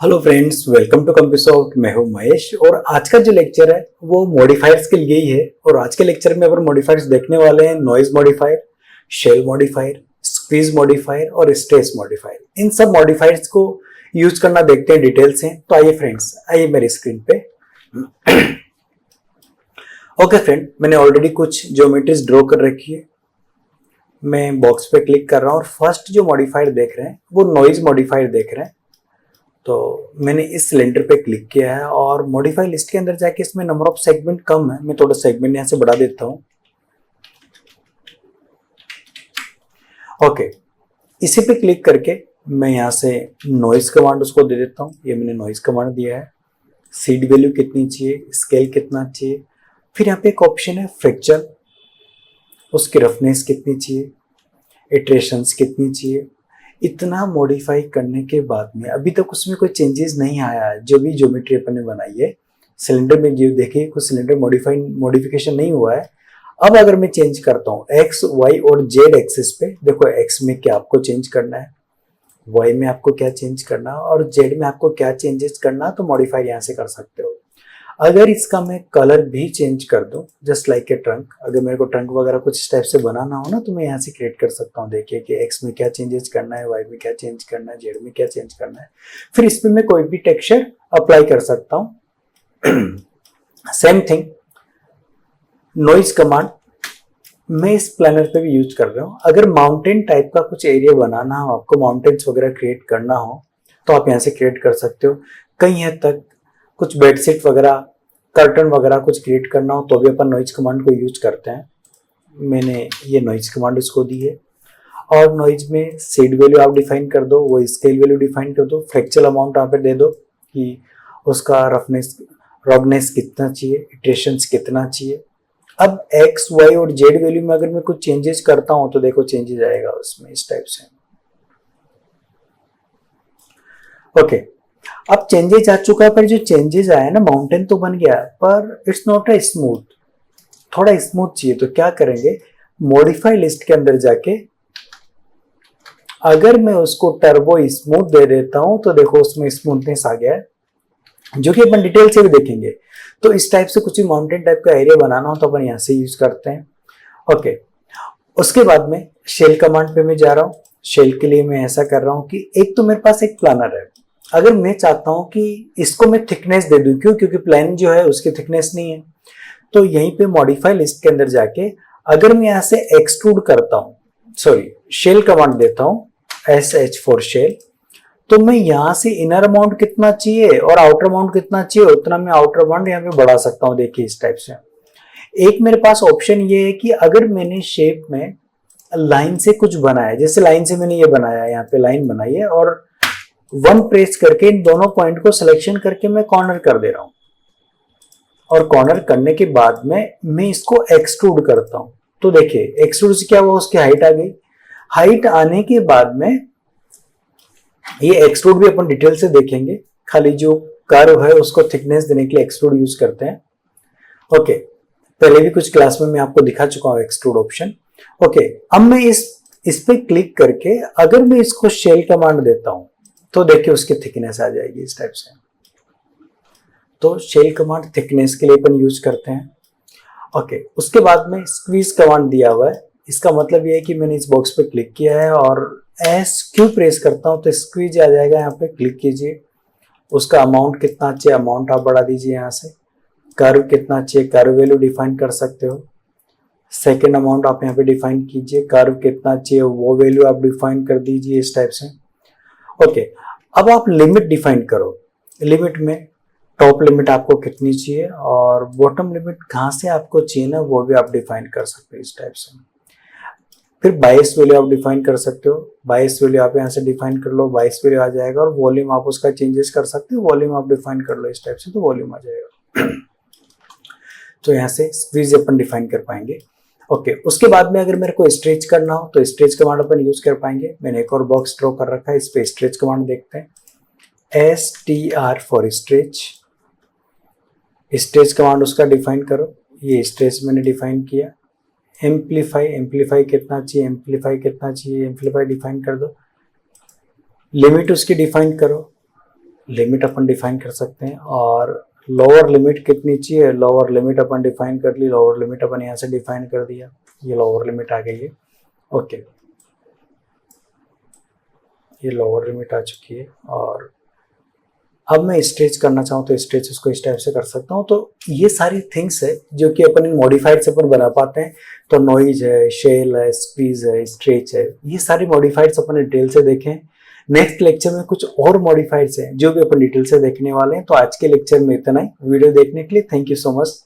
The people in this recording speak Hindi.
Hello friends, welcome to Compusoft. मैं हूं महेश और आज का जो लेक्चर है वो मॉडिफायर्स के लिए ही है। और आज के लेक्चर में अपन मॉडिफायर्स देखने वाले हैं noise modifier, shell modifier, squeeze modifier और स्ट्रेस मॉडिफायर। इन सब मॉडिफायर्स को यूज करना देखते हैं डिटेल से। तो आइए फ्रेंड्स, आइए मेरी स्क्रीन पे। ओके फ्रेंड, मैंने ऑलरेडी कुछ ज्योमेट्रीज ड्रॉ कर रखी है। मैं बॉक्स पे क्लिक कर रहा हूँ और फर्स्ट जो मॉडिफायर देख रहे हैं वो नॉइज मॉडिफायर देख रहे हैं। तो मैंने इस सिलेंडर पे क्लिक किया है और मॉडिफाई लिस्ट के अंदर जाके इसमें नंबर ऑफ सेगमेंट कम है, मैं थोड़ा सेगमेंट यहाँ से बढ़ा देता हूँ। ओके, इसी पे क्लिक करके मैं यहाँ से नॉइज कमांड उसको दे देता हूँ। ये मैंने नॉइज कमांड दिया है। सीड वैल्यू कितनी चाहिए, स्केल कितना चाहिए, फिर यहाँ पे एक ऑप्शन है फ्रैक्चर, उसकी रफनेस कितनी चाहिए, इटरेशंस कितनी चाहिए। इतना मॉडिफाई करने के बाद में अभी तक उसमें कोई चेंजेस नहीं आया है। जो भी ज्योमेट्री अपन ने बनाई है सिलेंडर में, जो देखिए कुछ सिलेंडर मॉडिफिकेशन नहीं हुआ है। अब अगर मैं चेंज करता हूँ एक्स, वाई और जेड एक्सिस पे, देखो एक्स में क्या आपको चेंज करना है, वाई में आपको क्या चेंज करना है और जेड में आपको क्या चेंजेस करना है, तो मॉडिफाई यहाँ से कर सकते हो। अगर इसका मैं कलर भी चेंज कर दूं, जस्ट लाइक ए ट्रंक, अगर मेरे को ट्रंक वगैरह कुछ इस टाइप से बनाना हो ना, तो मैं यहाँ से क्रिएट कर सकता हूँ। देखिए कि एक्स में क्या चेंजेस करना है, वाई में क्या चेंज करना है, जेड में क्या चेंज करना है। फिर इस पर मैं कोई भी टेक्सचर अप्लाई कर सकता हूँ। सेम थिंग नॉइज कमांड मैं इस प्लानर पे भी यूज कर रहा हूँ। अगर माउंटेन टाइप का कुछ एरिया बनाना हो, आपको माउंटेन्स वगैरह क्रिएट करना हो, तो आप यहाँ से क्रिएट कर सकते हो। कई हद तक कुछ बेडशीट वगैरह, कर्टन वगैरह कुछ क्रिएट करना हो तो भी अपन नॉइज कमांड को यूज करते हैं। मैंने ये नॉइज कमांड उसको दी है। और नॉइज में सीड वैल्यू आप डिफाइन कर दो, वो स्केल वैल्यू डिफाइन कर दो, फ्रैक्चरल अमाउंट यहाँ पे दे दो कि उसका रफनेस कितना चाहिए, इटरेशंस कितना चाहिए। अब एक्स, वाई और जेड वैल्यू में अगर मैं कुछ चेंजेस करता हूं तो देखो चेंजेस आएगा उसमें इस टाइप से। ओके, अब चेंजेस आ चुका है, पर जो चेंजेस आया ना, माउंटेन तो बन गया पर इट्स नॉट अ स्मूथ, थोड़ा स्मूथ चाहिए। तो क्या करेंगे, मॉडिफाई लिस्ट के अंदर जाके अगर मैं उसको टर्बो स्मूथ दे देता हूं तो देखो उसमें स्मूथनेस आ गया है, जो कि अपन डिटेल से भी देखेंगे। तो इस टाइप से कुछ भी माउंटेन टाइप का एरिया बनाना हो तो अपन यहाँ से यूज करते हैं। ओके, उसके बाद में शेल कमांड पे मैं जा रहा हूँ। शेल के लिए मैं ऐसा कर रहा हूँ कि एक तो मेरे पास एक प्लानर है। अगर मैं चाहता हूं कि इसको मैं थिकनेस दे दूं, क्यों, क्योंकि प्लान जो है उसकी थिकनेस नहीं है। तो यहीं पे मॉडिफाई लिस्ट के अंदर जाके अगर मैं यहां से एक्सट्रूड करता हूं, सॉरी शेल कमांड देता हूं, SH फॉर शेल, तो मैं यहां से इनर अमाउंट कितना चाहिए और आउटर अमाउंट कितना चाहिए उतना मैं आउटर अमाउंट यहाँ पे बढ़ा सकता हूँ। देखिए इस टाइप से। एक मेरे पास ऑप्शन ये है कि अगर मैंने शेप में लाइन से कुछ बनाया, जैसे लाइन से मैंने ये बनाया, यहाँ पे लाइन बनाई है और वन प्रेस करके इन दोनों पॉइंट को सिलेक्शन करके मैं कॉर्नर कर दे रहा हूं। और कॉर्नर करने के बाद में मैं इसको एक्सट्रूड करता हूं। तो देखिए एक्सट्रूड से क्या हुआ, उसकी हाइट आ गई। हाइट आने के बाद में ये एक्सट्रूड भी अपन डिटेल से देखेंगे, खाली जो कर्व है उसको थिकनेस देने के लिए एक्सट्रूड यूज करते हैं। ओके, पहले भी कुछ क्लास में मैं आपको दिखा चुका हूं एक्सट्रूड ऑप्शन। ओके, अब मैं इस पे क्लिक करके अगर मैं इसको शेल कमांड देता हूं तो देखिए उसकी थिकनेस आ जाएगी इस टाइप से। तो शेल कमांड थिकनेस के लिए अपन यूज करते हैं। ओके, उसके बाद में स्क्वीज कमांड दिया हुआ है। इसका मतलब ये है कि मैंने इस बॉक्स पे क्लिक किया है और SQ प्रेस करता हूं तो स्क्वीज आ जाएगा। यहाँ पे क्लिक कीजिए, उसका अमाउंट कितना चाहिए अमाउंट आप बढ़ा दीजिए। यहाँ से कर्व कितना चाहिए, कर्व वैल्यू डिफाइन कर सकते हो। सेकेंड अमाउंट आप यहाँ पे डिफाइन कीजिए, कर्व कितना चाहिए वो वैल्यू आप डिफाइन कर दीजिए इस टाइप से। ओके, अब आप लिमिट डिफाइन करो। लिमिट में टॉप लिमिट आपको कितनी चाहिए और बॉटम लिमिट कहाँ से आपको चाहिए ना, वो भी आप डिफाइन कर सकते हो इस टाइप से। फिर बाइस वैल्यू आप डिफाइन कर सकते हो। बाइस वैल्यू आप यहाँ से डिफाइन कर लो, बाइस वैल्यू आ जाएगा। और वॉल्यूम आप उसका चेंजेस कर सकते हो, वॉल्यूम आप डिफाइन कर लो इस टाइप से, तो वॉल्यूम आ जाएगा। तो यहाँ से स्क्वीज अपन डिफाइन कर पाएंगे। ओके, उसके बाद में अगर मेरे को स्ट्रेच करना हो तो स्ट्रेच कमांड अपन यूज कर पाएंगे। मैंने एक और बॉक्स ड्रॉ कर रखा है, इस पे स्ट्रेच कमांड देखते हैं। STR for stretch. Stretch command उसका डिफाइन करो। ये स्ट्रेच मैंने डिफाइन किया। एम्पलीफाई, एम्पलीफाई कितना चाहिए, एम्पलीफाई कितना चाहिए, एम्पलीफाई डिफाइन कर दो। लिमिट उसकी डिफाइन करो। लिमिट अपन डिफाइन कर सकते हैं। और लोअर लिमिट कितनी चाहिए, लोअर लिमिट अपन डिफाइन कर ली, लोअर लिमिट अपन यहाँ से डिफाइन कर दिया, ये लोअर लिमिट आ गई है। ओके, ये लोअर लिमिट आ चुकी है। और अब मैं स्ट्रेच करना चाहूँ तो स्ट्रेच इसको इस टाइप से कर सकता हूँ। तो ये सारी थिंग्स है जो कि अपन इन मॉडिफाइड से अपन बना पाते हैं। तो नॉइज है, शेल है, स्क्वीज है, स्ट्रेच है, ये सारी मॉडिफाइड्स अपन डिटेल से देखें। नेक्स्ट लेक्चर में कुछ और मॉडिफाइड्स हैं जो भी अपन डिटेल से देखने वाले हैं। तो आज के लेक्चर में इतना ही। वीडियो देखने के लिए थैंक यू सो मच।